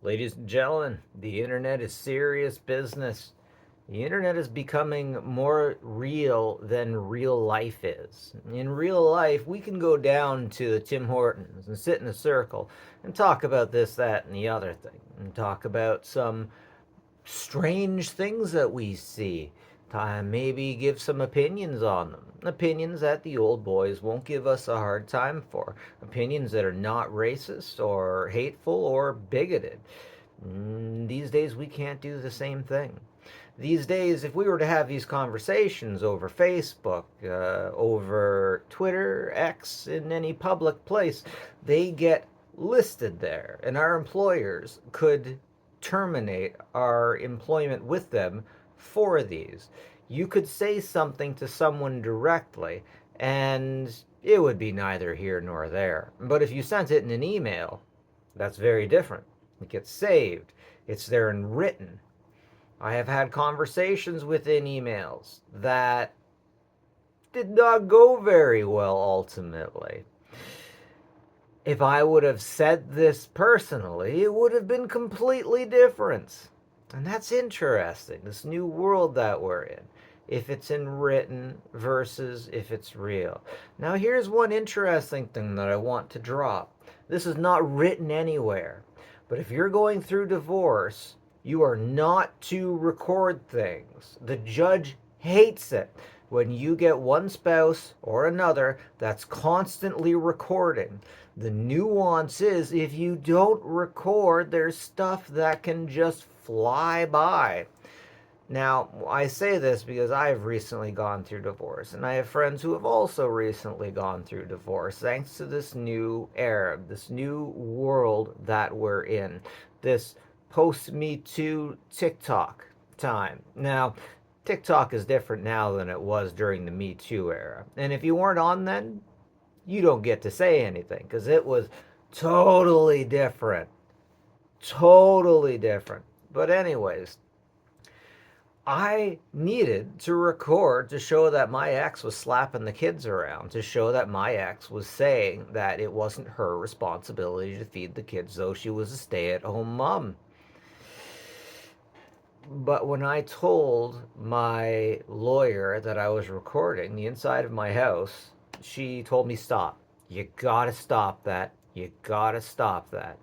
Ladies and gentlemen, the internet is serious business. The internet is becoming more real than real life is. In real life, we can go down to the Tim Hortons and sit in a circle and talk about this, that, and the other thing, and talk about some strange things that we see. Maybe give some opinions on them. Opinions that the old boys won't give us a hard time for. Opinions that are not racist or hateful or bigoted. These days, we can't do the same thing. These days, if we were to have these conversations over Facebook, over Twitter, X, in any public place, they get listed there, and our employers could terminate our employment with them for these. You could say something to someone directly, and it would be neither here nor there. But if you sent it in an email, that's very different. It gets saved, it's there in written. I have had conversations within emails that did not go very well ultimately. If I would have said this personally, it would have been completely different. And that's interesting, this new world that we're in. If it's in written versus if it's real. Now, here's one interesting thing that I want to drop. This is not written anywhere. But if you're going through divorce, you are not to record things. The judge hates it when you get one spouse or another that's constantly recording. The nuance is if you don't record, there's stuff that can just fly by. Now, I say this because I've recently gone through divorce, and I have friends who have also recently gone through divorce, thanks to this new era, this new world that we're in, this post Me Too TikTok time. Now, TikTok is different now than it was during the Me Too era. And if you weren't on then, you don't get to say anything because it was totally different. Totally different. But, anyways, I needed to record to show that my ex was slapping the kids around, to show that my ex was saying that it wasn't her responsibility to feed the kids, though she was a stay at home mom. But when I told my lawyer that I was recording the inside of my house, she told me, stop. You gotta stop that. You gotta stop that.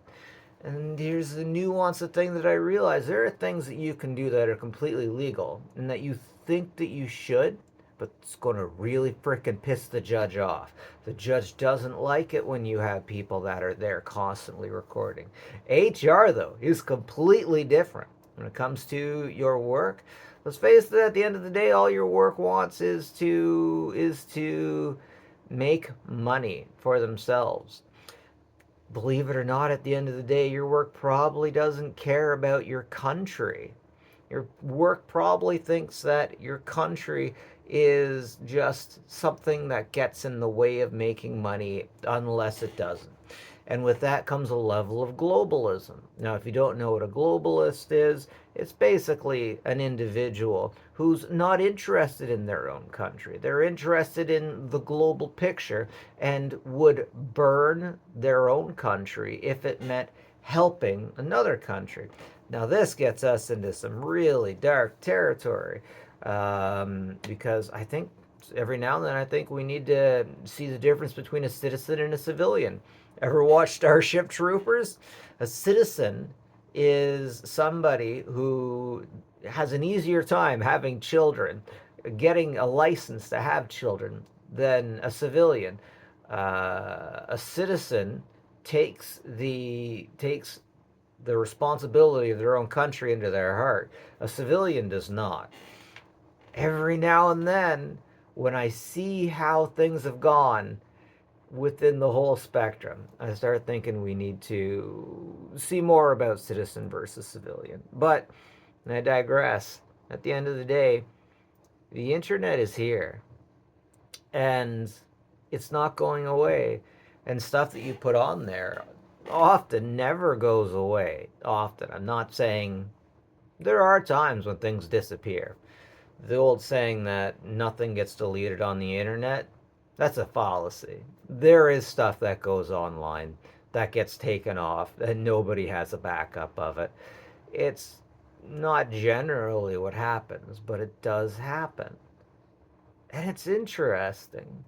And here's the nuance of thing that I realized. There are things that you can do that are completely legal and that you think that you should, but it's going to really freaking piss the judge off. The judge doesn't like it when you have people that are there constantly recording. HR, though, is completely different. When it comes to your work, let's face it, at the end of the day, all your work wants is to make money for themselves. Believe it or not, at the end of the day, your work probably doesn't care about your country. Your work probably thinks that your country is just something that gets in the way of making money unless it doesn't. And with that comes a level of globalism. Now, if you don't know what a globalist is, it's basically an individual who's not interested in their own country. They're interested in the global picture and would burn their own country if it meant helping another country. Now, this gets us into some really dark territory because I think every now and then I think we need to see the difference between a citizen and a civilian. Ever watched Starship Troopers? A citizen is somebody who has an easier time having children, getting a license to have children, than a civilian. A citizen takes the responsibility of their own country into their heart. A civilian does not. Every now and then, when I see how things have gone within the whole spectrum, I start thinking we need to see more about citizen versus civilian. But I digress. At the end of the day, the internet is here and it's not going away. And stuff that you put on there often never goes away. Often. I'm not saying there are times when things disappear. The old saying that nothing gets deleted on the internet, that's a fallacy. There is stuff that goes online that gets taken off and nobody has a backup of it. It's not generally what happens, but it does happen. And it's interesting.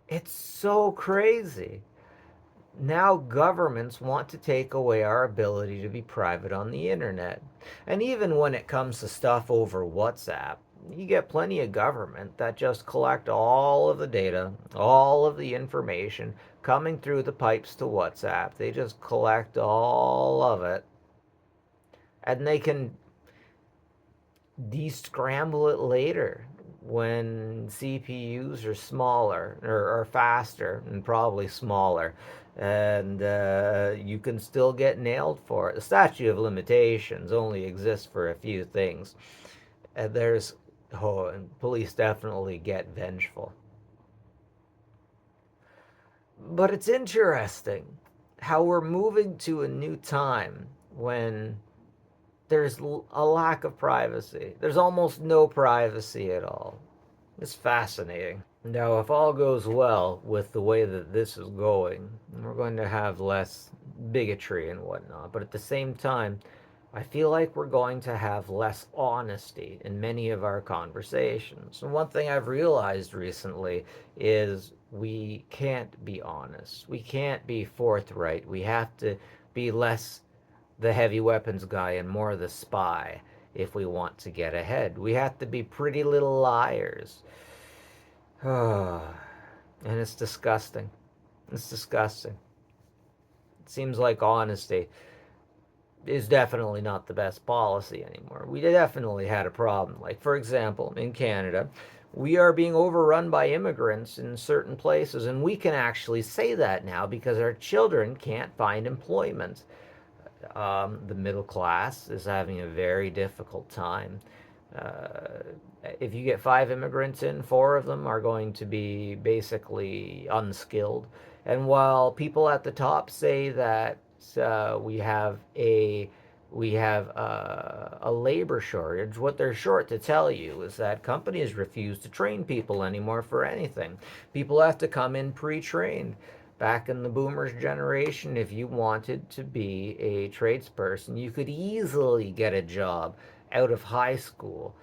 It's so crazy. Now governments want to take away our ability to be private on the internet. And even when it comes to stuff over WhatsApp, you get plenty of government that just collect all of the data, all of the information coming through the pipes to WhatsApp. They just collect all of it and they can descramble it later when CPUs are smaller or faster and probably smaller, and you can still get nailed for it. The statute of limitations only exists for a few things. And there's and police definitely get vengeful. But it's interesting how we're moving to a new time when there's a lack of privacy. There's almost no privacy at all. It's fascinating. Now, if all goes well with the way that this is going, we're going to have less bigotry and whatnot. But at the same time, I feel like we're going to have less honesty in many of our conversations. And one thing I've realized recently is we can't be honest. We can't be forthright. We have to be less the heavy weapons guy and more the spy if we want to get ahead. We have to be pretty little liars. And it's disgusting. It's disgusting. It seems like honesty is definitely not the best policy anymore. We definitely had a problem. Like, for example, in Canada, we are being overrun by immigrants in certain places, and we can actually say that now because our children can't find employment. The middle class is having a very difficult time. Uh, if you get 5 immigrants in, 4 of them are going to be basically unskilled. And while people at the top say that we have a labor shortage, what they're short to tell you is that companies refuse to train people anymore for anything. People have to come in pre-trained. Back in the boomers generation, if you wanted to be a tradesperson, you could easily get a job out of high school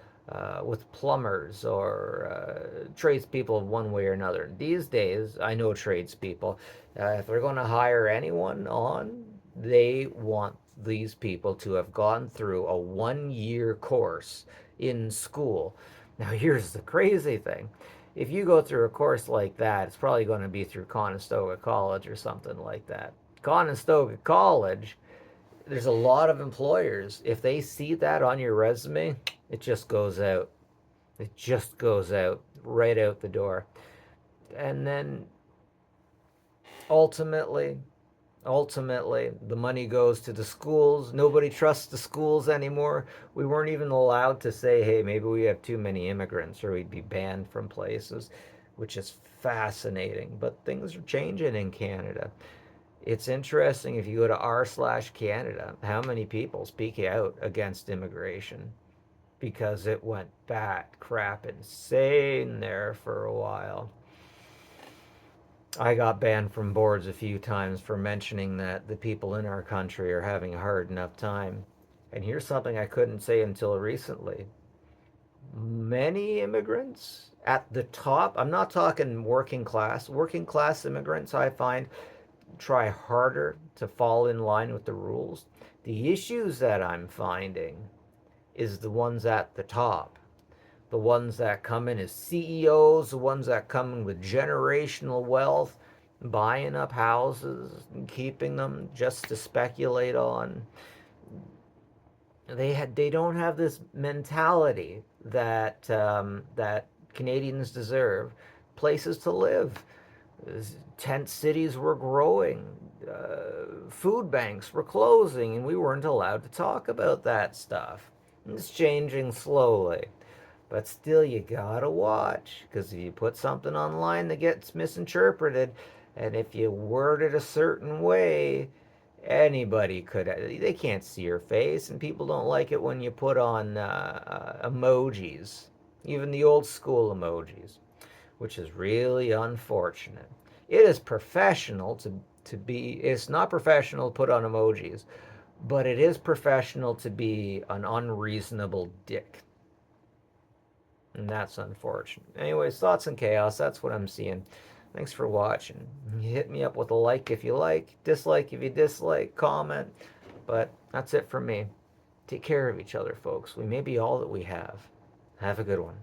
with plumbers or tradespeople one way or another. These days, I know tradespeople. If they're going to hire anyone on, they want these people to have gone through a 1 year course in school. Now, here's the crazy thing. If you go through a course like that, it's probably going to be through Conestoga College or something like that. Conestoga College, there's a lot of employers. If they see that on your resume, it just goes out. It just goes out, right out the door. And then ultimately, ultimately, the money goes to the schools. Nobody trusts the schools anymore. We weren't even allowed to say, hey, maybe we have too many immigrants or we'd be banned from places, which is fascinating. But things are changing in Canada. It's interesting if you go to r/Canada, how many people speak out against immigration because it went bat crap insane there for a while. I got banned from boards a few times for mentioning that the people in our country are having a hard enough time. And here's something I couldn't say until recently. Many immigrants at the top, I'm not talking working class immigrants, I find, try harder to fall in line with the rules. The issues that I'm finding is the ones at the top, the ones that come in as CEOs, the ones that come in with generational wealth, buying up houses and keeping them just to speculate on. They don't have this mentality that that Canadians deserve. Places to live. Tent cities were growing. Food banks were closing, and we weren't allowed to talk about that stuff. It's changing slowly. But still, you gotta watch, because if you put something online that gets misinterpreted, and if you word it a certain way, anybody could. They can't see your face, and people don't like it when you put on emojis, even the old school emojis, which is really unfortunate. It is professional to be, it's not professional to put on emojis, but it is professional to be an unreasonable dick. And that's unfortunate. Anyways, thoughts and chaos, that's what I'm seeing. Thanks for watching. Hit me up with a like if you like, dislike if you dislike, comment. But that's it for me. Take care of each other, folks. We may be all that we have. Have a good one.